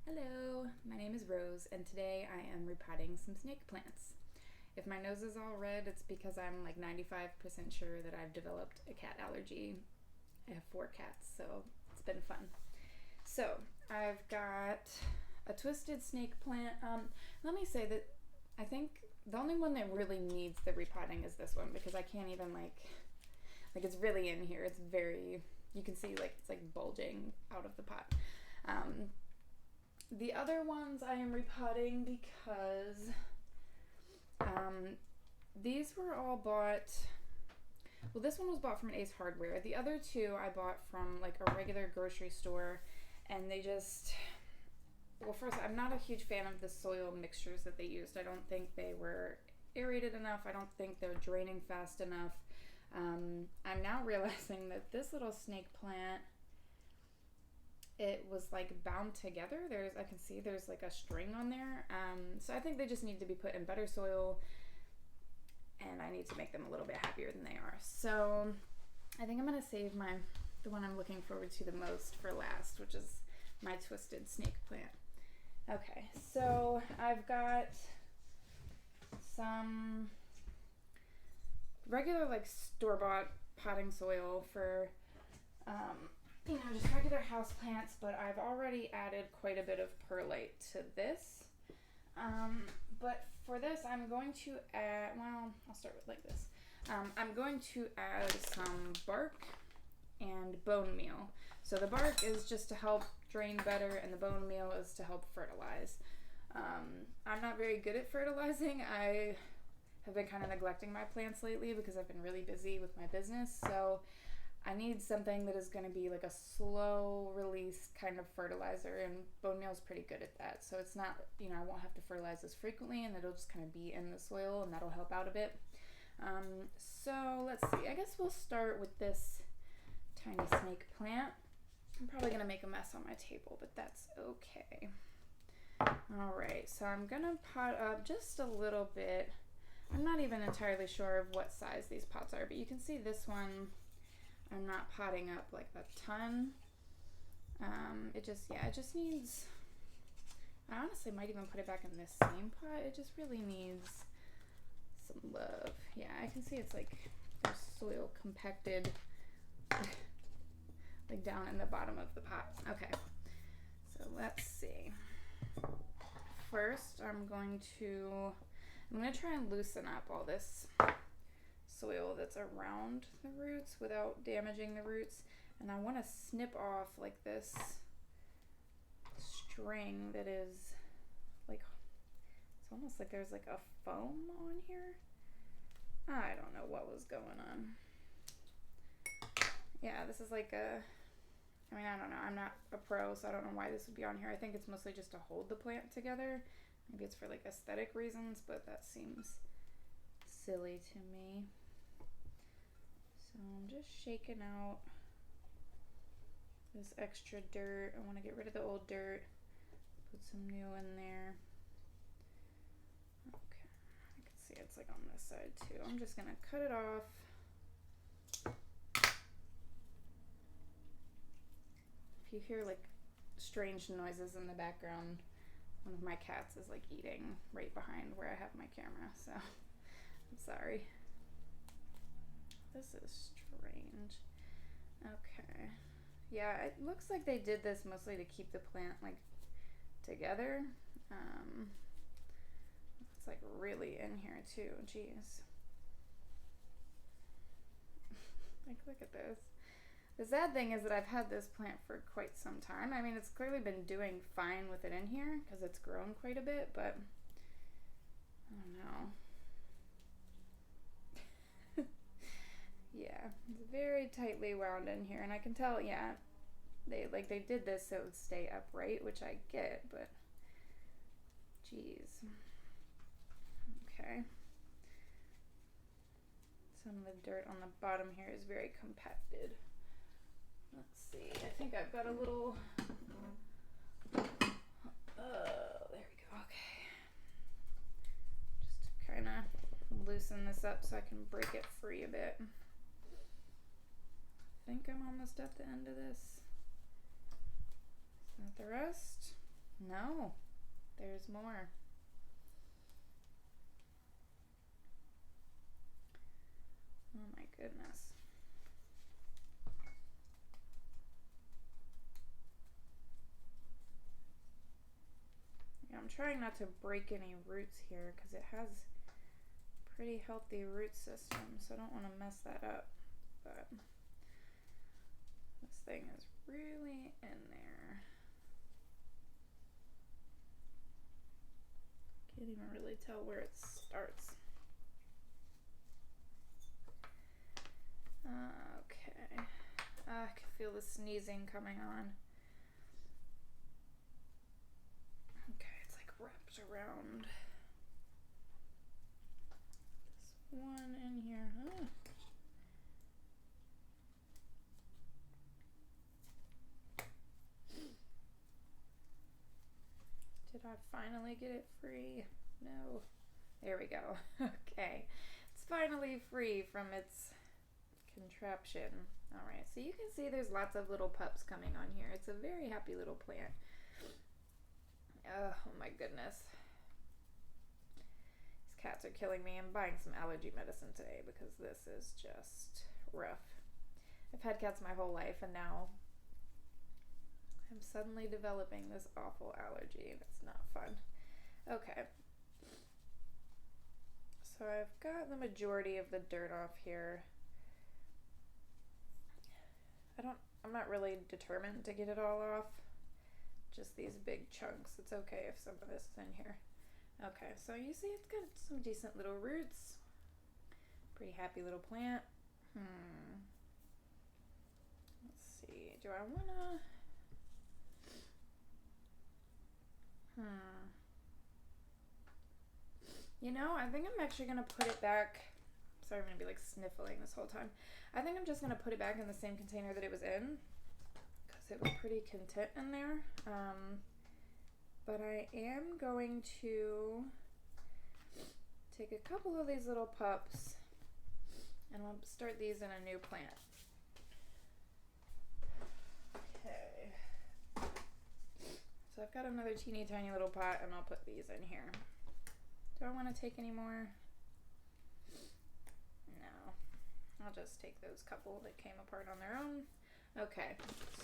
Hello, my name is Rose, and today I am repotting some snake plants. If my nose is all red, it's because I'm like 95% sure that I've developed a cat allergy. I have 4 cats, so it's been fun. So, I've got a twisted snake plant. Let me say that I think the only one that really needs the repotting is this one because I can't even like it's really in here. It's very, you can see like it's like bulging out of the pot. The other ones I am repotting because these were all bought. Well, this one was bought from an Ace Hardware. The other two I bought from like a regular grocery store, and they just. Well, first, I'm not a huge fan of the soil mixtures that they used. I don't think they were aerated enough. I don't think they're draining fast enough. I'm now realizing that this little snake plant, it was like bound together. I can see there's like a string on there. So I think they just need to be put in better soil, and I need to make them a little bit happier than they are. So I think I'm gonna save the one I'm looking forward to the most for last, which is my twisted snake plant. Okay, so I've got some regular like store-bought potting soil for just regular house plants, but I've already added quite a bit of perlite to this. But for this, I'm going to add, I'll start with like this. I'm going to add some bark and bone meal. So the bark is just to help drain better, and the bone meal is to help fertilize. I'm not very good at fertilizing. I have been kind of neglecting my plants lately because I've been really busy with my business. So I need something that is going to be like a slow release kind of fertilizer, and bone meal is pretty good at that. So it's not, I won't have to fertilize as frequently, and it'll just kind of be in the soil, and that'll help out a bit. So let's see. I guess we'll start with this tiny snake plant. I'm probably going to make a mess on my table, but that's okay. All right, so I'm going to pot up just a little bit. I'm not even entirely sure of what size these pots are, but you can see this one I'm not potting up like a ton. It just needs, I honestly might even put it back in this same pot. It just really needs some love. Yeah, I can see it's like there's soil compacted like down in the bottom of the pot. Okay, so let's see. First, I'm going to try and loosen up all this soil that's around the roots without damaging the roots, and I want to snip off like this string that is like, it's almost like there's like a foam on here. I don't know what was going on. Yeah, this is like I don't know. I'm not a pro, so I don't know why this would be on here. I think it's mostly just to hold the plant together. Maybe it's for like aesthetic reasons, but that seems silly to me. So I'm just shaking out this extra dirt. I want to get rid of the old dirt, put some new in there. Okay, I can see it's like on this side too. I'm just gonna cut it off. If you hear like strange noises in the background, one of my cats is like eating right behind where I have my camera, so I'm sorry. This is strange. Okay. Yeah, it looks like they did this mostly to keep the plant like together. It's like really in here too. Jeez. Like, look at this. The sad thing is that I've had this plant for quite some time. I mean, it's clearly been doing fine with it in here because it's grown quite a bit, but I don't know. Yeah, it's very tightly wound in here, and I can tell, yeah, they did this so it would stay upright, which I get, but geez. Okay. Some of the dirt on the bottom here is very compacted. Let's see. I think I've got a little. Oh, there we go. Okay. Just kind of loosen this up so I can break it free a bit. I think I'm almost at the end of this. Is that the rest? No, there's more. Oh my goodness. Yeah, I'm trying not to break any roots here because it has pretty healthy root system, so I don't want to mess that up. But this thing is really in there. Can't even really tell where it starts. Okay. I can feel the sneezing coming on. Okay, it's like wrapped around this one in here. Huh? Did I finally get it free? No. There we go. Okay. It's finally free from its contraption. Alright, so you can see there's lots of little pups coming on here. It's a very happy little plant. Oh my goodness. These cats are killing me. I'm buying some allergy medicine today because this is just rough. I've had cats my whole life and now I'm suddenly developing this awful allergy. That's not fun. Okay. So I've got the majority of the dirt off here. I'm not really determined to get it all off. Just these big chunks. It's okay if some of this is in here. Okay, so you see it's got some decent little roots. Pretty happy little plant. Let's see. Do I wanna... You know, I think I'm actually gonna put it back. Sorry, I'm gonna be like sniffling this whole time. I think I'm just gonna put it back in the same container that it was in because it was pretty content in there. But I am going to take a couple of these little pups and I'll start these in a new plant. Okay. So I've got another teeny tiny little pot and I'll put these in here. Do I want to take any more? No. I'll just take those couple that came apart on their own. Okay,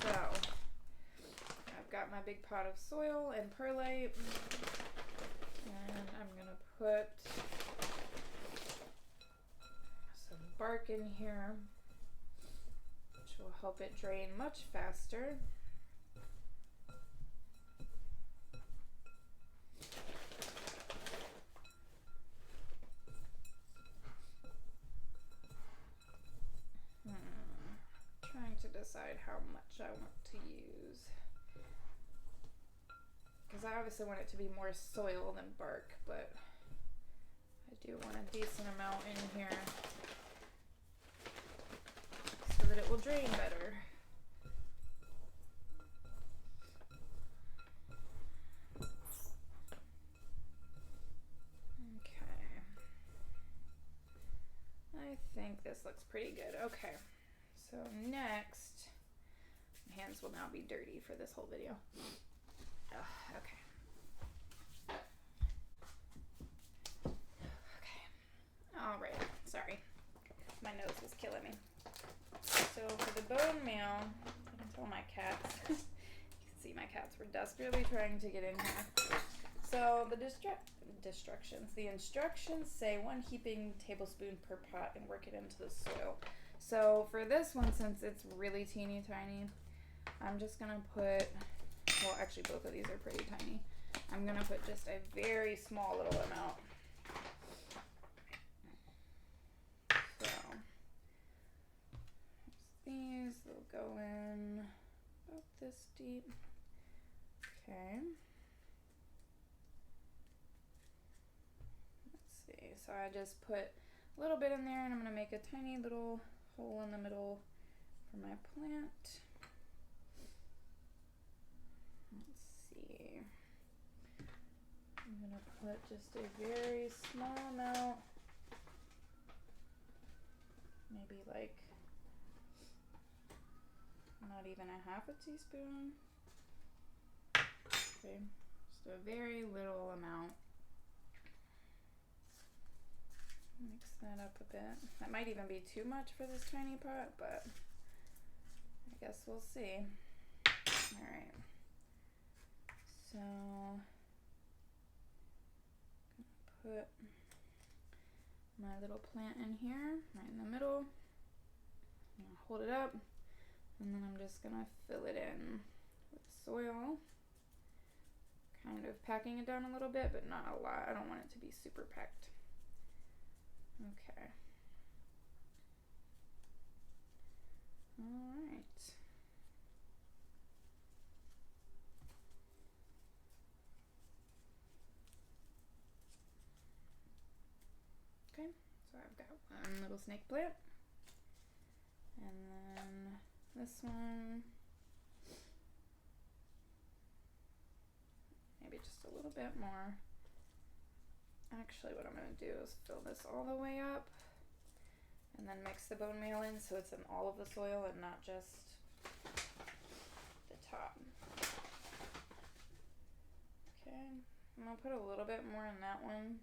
so I've got my big pot of soil and perlite. And I'm going to put some bark in here, which will help it drain much faster. Trying to decide how much I want to use. Because I obviously want it to be more soil than bark, but I do want a decent amount in here so that it will drain better. Okay. I think this looks pretty good. Okay. So next, my hands will now be dirty for this whole video. Okay. All right. Sorry, my nose is killing me. So for the bone meal, I can tell my cats. You can see my cats were desperately trying to get in here. So the instructions say 1 heaping tablespoon per pot and work it into the soil. So for this one, since it's really teeny tiny, I'm just gonna put, well actually both of these are pretty tiny. I'm gonna put just a very small little amount. So these will go in about this deep. Okay. Let's see, so I just put a little bit in there and I'm gonna make a tiny little hole in the middle for my plant. Let's see. I'm gonna put just a very small amount, maybe like not even a half a teaspoon. Okay, just a very little amount. Mix that up a bit. That might even be too much for this tiny pot, but I guess we'll see. Alright. So, put my little plant in here, right in the middle. I'm gonna hold it up, and then I'm just gonna fill it in with soil. Kind of packing it down a little bit, but not a lot. I don't want it to be super packed. Okay. All right. Okay, so I've got one little snake plant. And then this one, maybe just a little bit more. Actually, what I'm going to do is fill this all the way up and then mix the bone meal in so it's in all of the soil and not just the top. Okay, I'm going to put a little bit more in that one.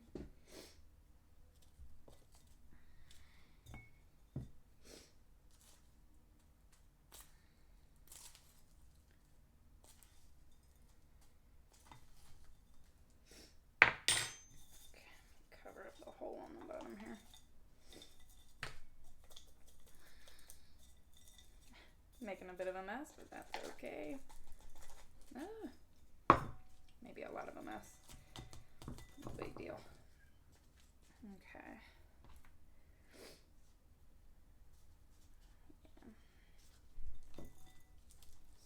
Hole on the bottom here. Making a bit of a mess, but that's okay. Maybe a lot of a mess. No big deal. Okay. Yeah.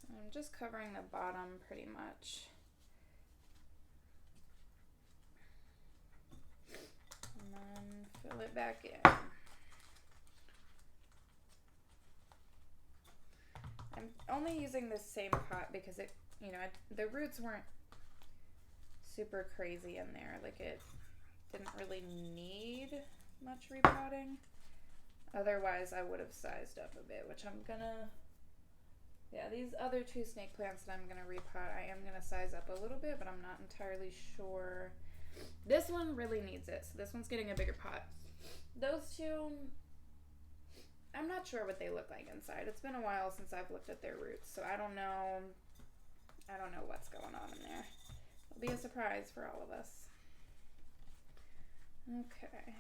So I'm just covering the bottom pretty much. And then fill it back in. I'm only using this same pot because it, the roots weren't super crazy in there. Like it didn't really need much repotting. Otherwise I would have sized up a bit, which I'm gonna, these other two snake plants that I'm gonna repot, I am gonna size up a little bit, but I'm not entirely sure. This one really needs it, so this one's getting a bigger pot. Those two, I'm not sure what they look like inside. It's been a while since I've looked at their roots, so I don't know what's going on in there. It'll be a surprise for all of us. Okay.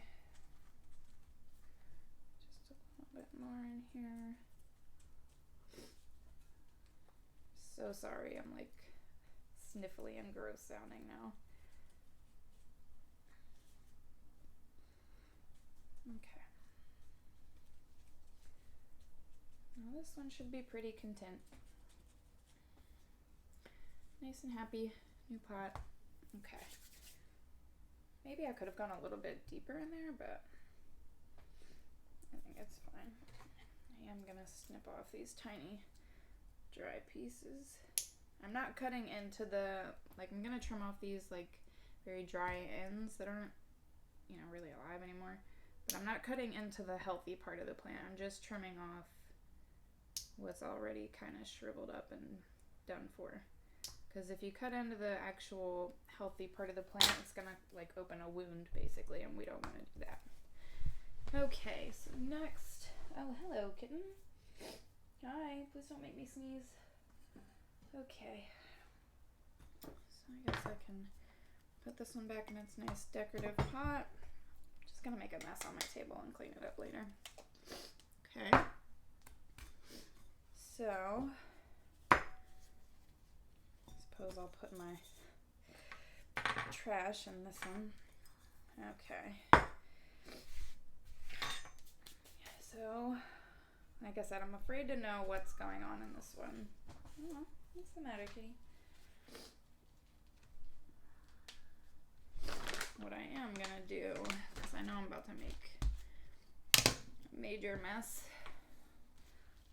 Just a little bit more in here. So sorry, I'm like sniffly and gross sounding now. Okay. Now this one should be pretty content. Nice and happy, new pot. Okay. Maybe I could have gone a little bit deeper in there, but I think it's fine. I am gonna snip off these tiny dry pieces. I'm not cutting into I'm gonna trim off these very dry ends that aren't, really alive anymore. But I'm not cutting into the healthy part of the plant. I'm just trimming off what's already kind of shriveled up and done for. Because if you cut into the actual healthy part of the plant, it's gonna open a wound basically, and we don't want to do that. Okay, so next, oh hello kitten. Hi, please don't make me sneeze. Okay, so I guess I can put this one back in its nice decorative pot. Just gonna make a mess on my table and clean it up later. Okay, so suppose I'll put my trash in this one. Okay. So, like I said, I'm afraid to know what's going on in this one. Oh, what's the matter, kitty? What I am gonna do, because I know I'm about to make a major mess.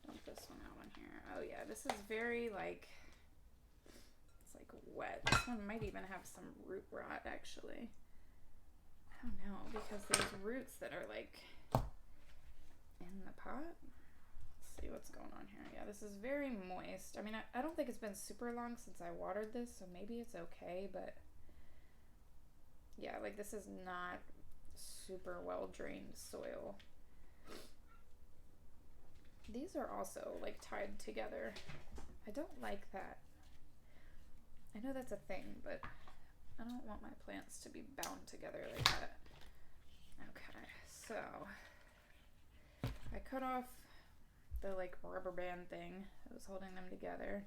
Dump this one out in here. Oh yeah, this is very wet. This one might even have some root rot actually. I don't know, because there's roots that are in the pot. see what's going on here. Yeah, this is very moist. I mean, I don't think it's been super long since I watered this, so maybe it's okay, but yeah, like this is not super well drained soil. These are also like tied together. I don't like that. I know that's a thing, but I don't want my plants to be bound together like that. Okay, so I cut off the like rubber band thing that was holding them together.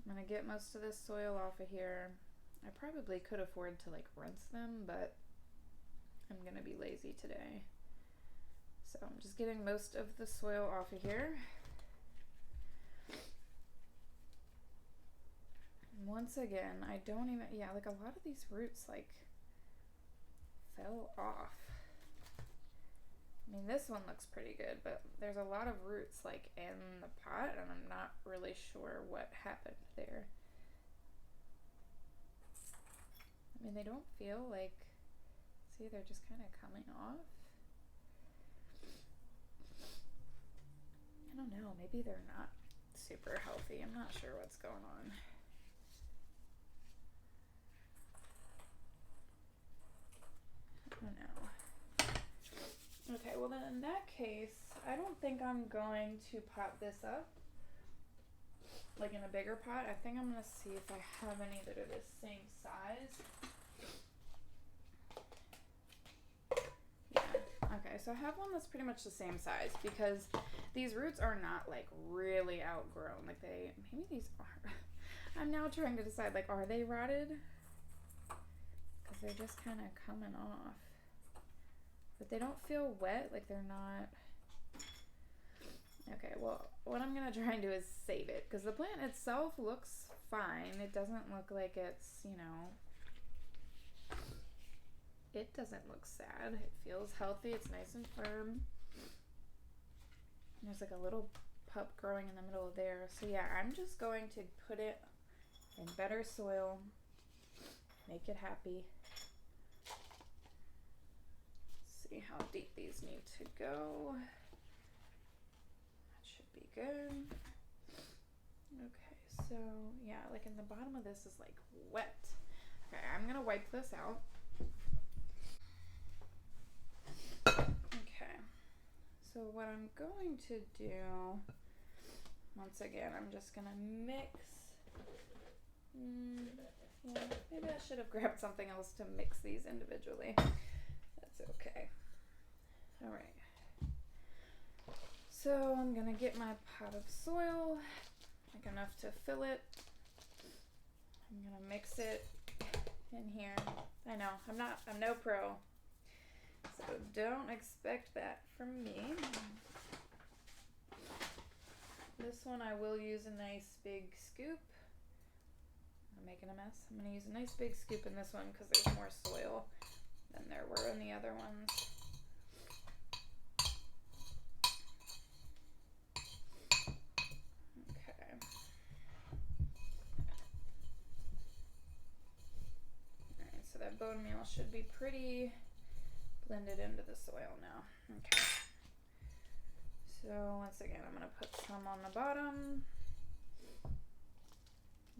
I'm gonna get most of this soil off of here. I probably could afford to like rinse them, but I'm gonna be lazy today. So I'm just getting most of the soil off of here. And once again, I don't even, yeah, like a lot of these roots like fell off. I mean, this one looks pretty good, but there's a lot of roots like in the pot, and I'm not really sure what happened there. I mean, they don't feel like, see, they're just kind of coming off. I don't know, maybe they're not super healthy. I'm not sure what's going on. I don't know. Okay, well then in that case, I don't think I'm going to pot this up like in a bigger pot. I think I'm gonna see if I have any that are the same size. Yeah, okay, so I have one that's pretty much the same size because these roots are not like really outgrown. Like maybe these are. I'm now trying to decide, like, are they rotted? Because they're just kind of coming off. But they don't feel wet, like they're not. Okay, well, what I'm gonna try and do is save it, because the plant itself looks fine. It doesn't look like it's, you know, it doesn't look sad. It feels healthy, it's nice and firm. There's like a little pup growing in the middle of there. So yeah, I'm just going to put it in better soil, make it happy. See how deep these need to go. That should be good. Okay, so yeah, like in the bottom of this is like wet. Okay, I'm gonna wipe this out. Okay, so what I'm going to do, once again, I'm just gonna mix. Yeah, maybe I should have grabbed something else to mix these individually. That's okay. All right. So I'm gonna get my pot of soil, like enough to fill it. I'm gonna mix it in here. I know, I'm no pro, so don't expect that from me. This one I will use a nice big scoop. I'm making a mess. I'm gonna use a nice big scoop in this one because there's more soil than there were in the other ones. Okay. Alright, so that bone meal should be pretty blended into the soil now. Okay. So once again, I'm gonna put some on the bottom.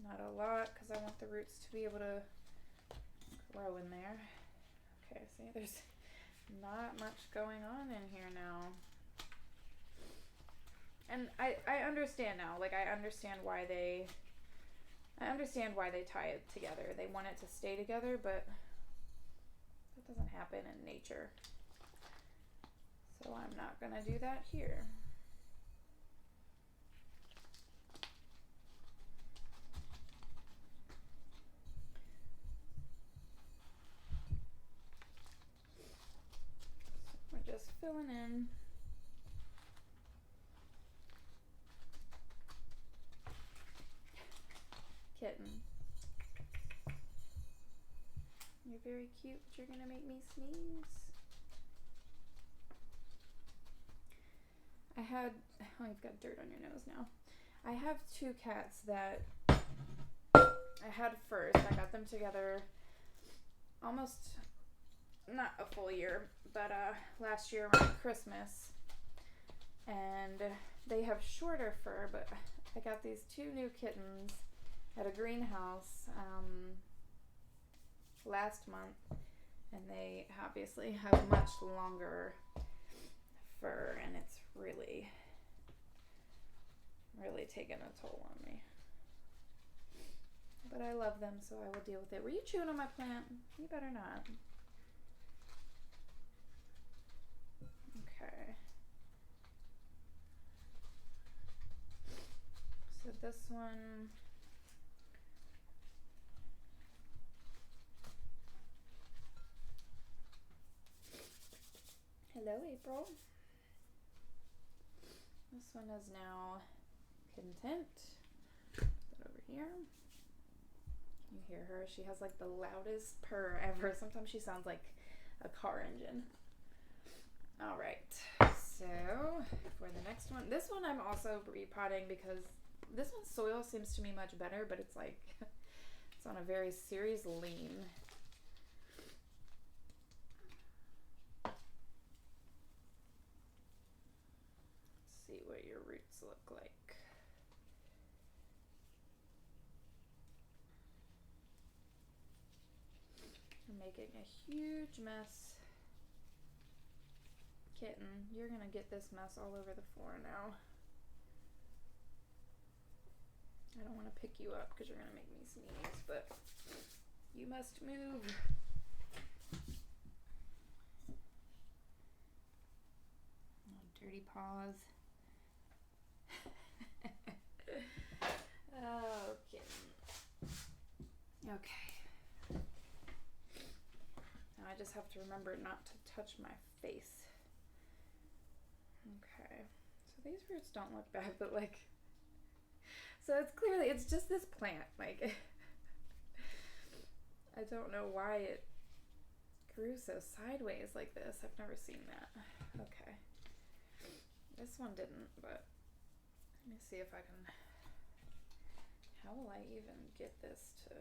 Not a lot, because I want the roots to be able to grow in there. Okay, see, there's not much going on in here now. And I understand now, like I understand why they tie it together. They want it to stay together, but that doesn't happen in nature. So I'm not gonna do that here. So we're just filling in. Kitten. You're very cute, but you're gonna make me sneeze. Oh, you've got dirt on your nose now. I have two cats that I had first. I got them together almost, not a full year, but last year around Christmas. And they have shorter fur, but I got these 2 new kittens at a greenhouse last month, and they obviously have much longer fur, and it's really taken a toll on me. But I love them, so I will deal with it. Were you chewing on my plant? You better not. Okay. So this one, hello April. This one is now content. Put it over here. You hear her, she has like the loudest purr ever. Sometimes she sounds like a car engine. All right, so for the next one, this one I'm also repotting because this one's soil seems to me much better, but it's like, it's on a very serious lean. Let's see what your roots look like. I'm making a huge mess. Kitten, you're gonna get this mess all over the floor now. I don't want to pick you up because you're gonna make me sneeze, but you must move. Oh, dirty paws. Oh, kitten. Okay. Now I just have to remember not to touch my face. Okay. So these roots don't look bad, but like, so it's just this plant. Like, I don't know why it grew so sideways like this. I've never seen that. Okay. This one didn't, but let me see if I can, how will I even get this to,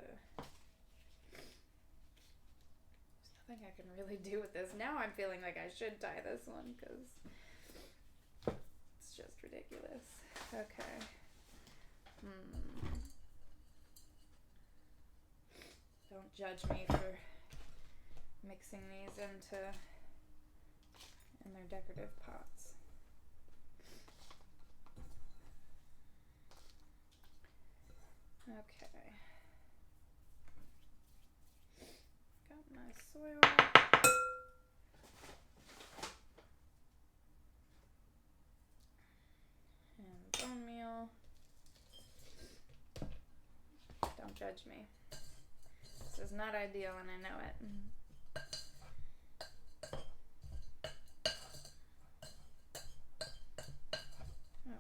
there's nothing I can really do with this. Now I'm feeling like I should tie this one because it's just ridiculous. Okay. Don't judge me for mixing these in their decorative pots. Okay. Got my soil. And bone meal. Don't judge me. This is not ideal and I know it.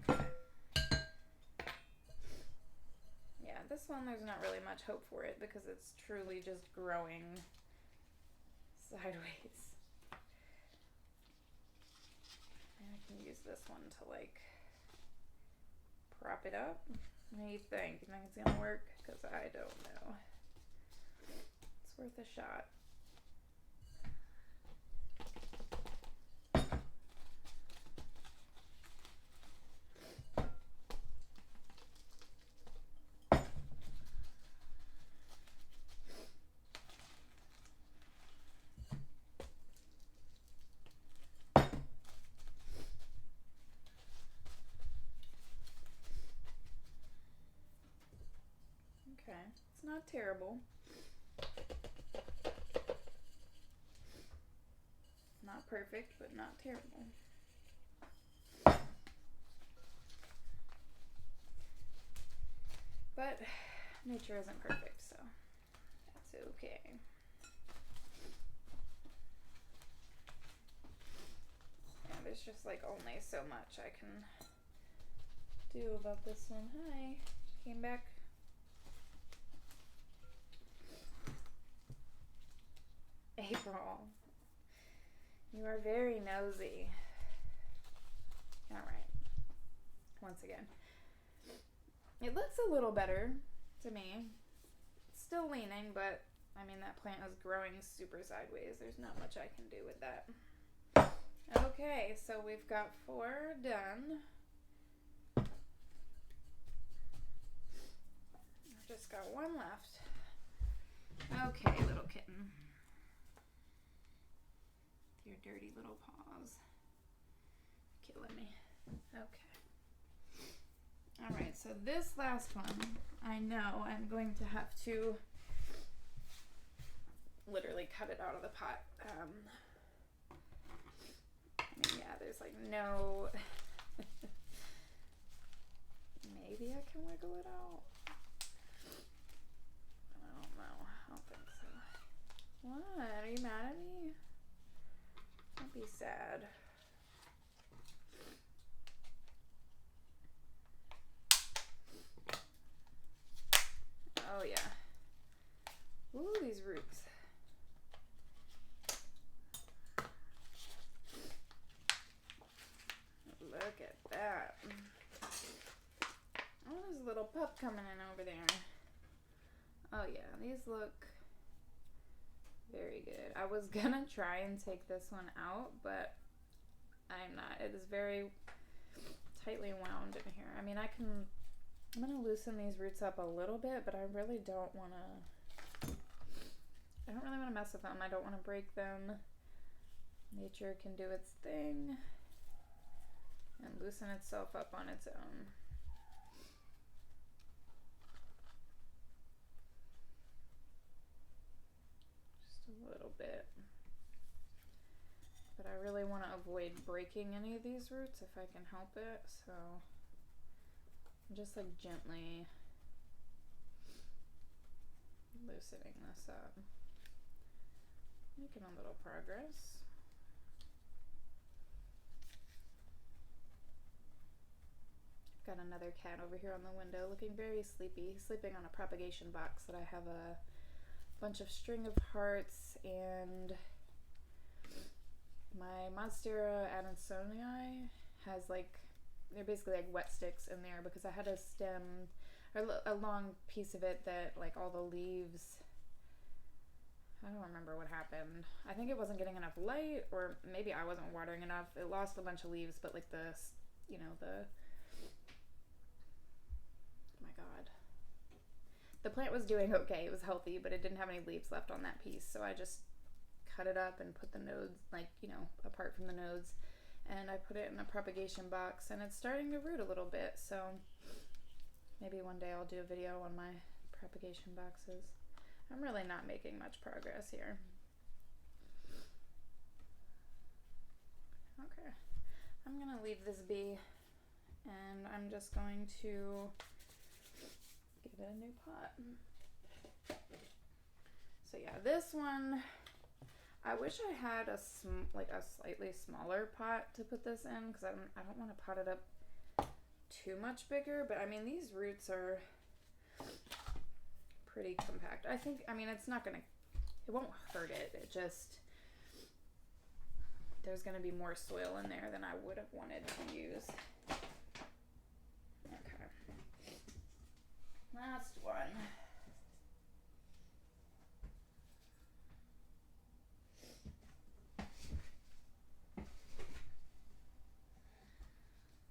Okay. Yeah, this one there's not really much hope for it because it's truly just growing sideways. And I can use this one to like prop it up. What do you think? You think it's gonna work? Because I don't know. It's worth a shot. Okay, it's not terrible. Not perfect, but not terrible. But nature isn't perfect, so that's okay. Yeah, there's just like only so much I can do about this one. Hi, came back. April, you are very nosy. All right, once again. It looks a little better to me. It's still leaning, but I mean that plant is growing super sideways. There's not much I can do with that. Okay, so we've got 4 done. just got one left. Okay, little kitten. Your dirty little paws. Killing me. Okay. Alright, so this last one, I know I'm going to have to literally cut it out of the pot. I mean, yeah, there's like no... Maybe I can wiggle it out. I don't know. I don't think so. What? Are you mad at me? Don't be sad. Oh yeah. Ooh, these roots. Look at that. Oh, there's a little pup coming in over there. Oh yeah, these look very good. I was gonna try and take this one out, but I'm not. It is very tightly wound in here. I mean, I'm gonna loosen these roots up a little bit, but I really don't want to mess with them. I don't want to break them. Nature can do its thing and loosen itself up on its own. Just a little bit. But I really want to avoid breaking any of these roots if I can help it, so I'm just like gently loosening this up. Making a little progress. Got another cat over here on the window looking very sleepy. He's sleeping on a propagation box that I have a bunch of string of hearts and my Monstera adansonii has like, they're basically like wet sticks in there because I had a stem, or a long piece of it that like all the leaves, I don't remember what happened. I think it wasn't getting enough light, or maybe I wasn't watering enough. It lost a bunch of leaves, but like the, you know, oh my god. The plant was doing okay, it was healthy, but it didn't have any leaves left on that piece, so I just cut it up and put the nodes, like, you know, apart from the nodes, and I put it in a propagation box, and it's starting to root a little bit, so maybe one day I'll do a video on my propagation boxes. I'm really not making much progress here. Okay, I'm gonna leave this be, and I'm just going to give it a new pot. So yeah, this one, I wish I had a slightly smaller pot to put this in, because I don't want to pot it up too much bigger, but I mean, these roots are pretty compact. I think, I mean, it's not gonna, it won't hurt it. It just, there's gonna be more soil in there than I would have wanted to use. Okay. Last one.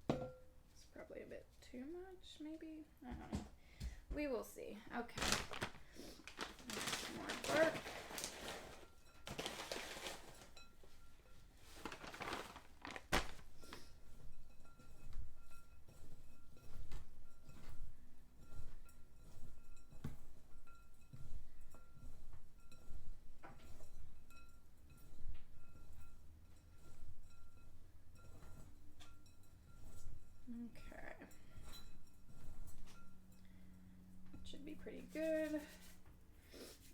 It's probably a bit too much, maybe? I don't know. We will see. Okay. Some more bark. Okay. That should be pretty good.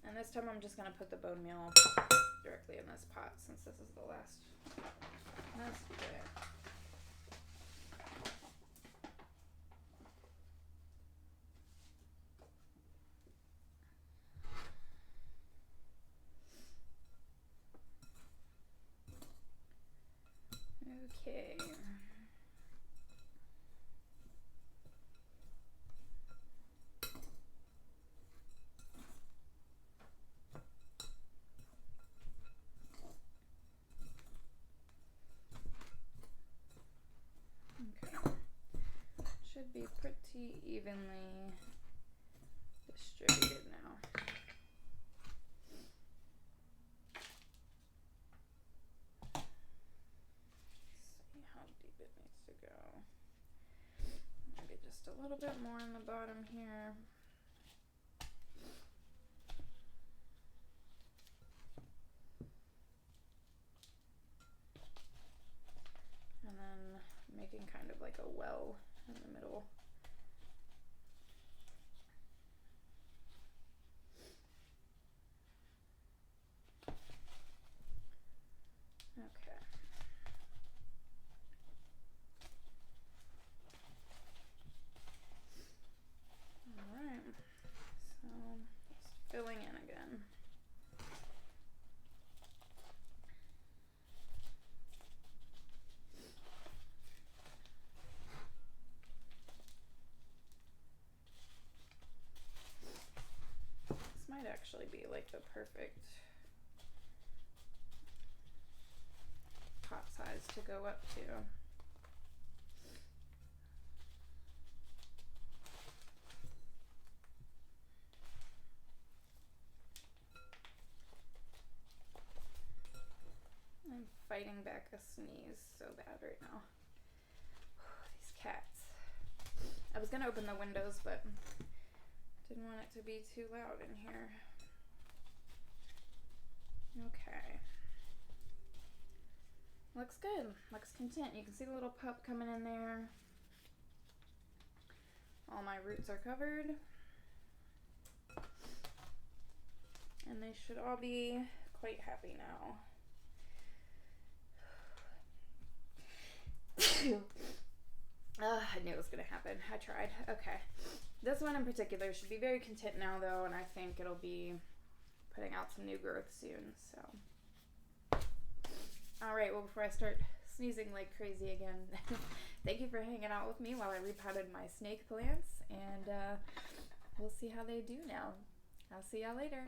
And this time I'm just going to put the bone meal directly in this pot since this is the last bit. Okay. Should be pretty evenly little bit more on the bottom here. And then making kind of like a well in the middle. Okay. Alright, so just filling in again. This might actually be like the perfect pot size to go up to. I'm fighting back a sneeze so bad right now. These cats. I was gonna open the windows, but didn't want it to be too loud in here. Okay. Looks good. Looks content. You can see the little pup coming in there. All my roots are covered. And they should all be quite happy now. I knew it was going to happen. I tried. Okay. This one in particular should be very content now, though, and I think it'll be putting out some new growth soon, so. Alright, well, before I start sneezing like crazy again, thank you for hanging out with me while I repotted my snake plants, and we'll see how they do now. I'll see y'all later.